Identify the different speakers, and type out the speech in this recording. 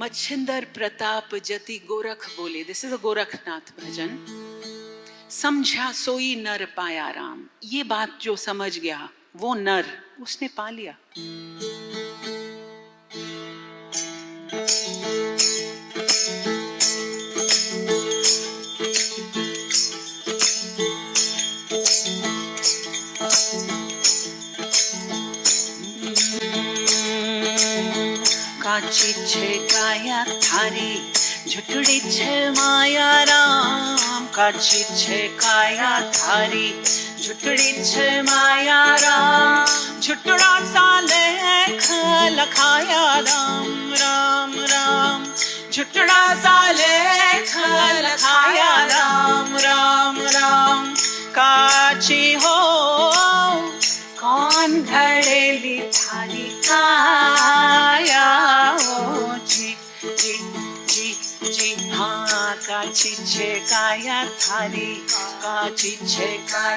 Speaker 1: मच्छिंदर प्रताप जति गोरख बोले, this is a Gorakhnath भजन। समझा सोई नर पाया राम, ये बात जो समझ गया वो नर उसने पा लिया। काची छे काया थारी, झुटड़ी छे माया राम। काची छे काया थारी, झुटड़ी छे माया राम। झुटड़ा सा लेख लखाया राम राम राम। झुटड़ा सा लेख लखाया राम राम राम। काची हो कौन घड़ेली थारी काया हो जी जी जी जी। हाँ काची छे काया थारी, काची छे काया।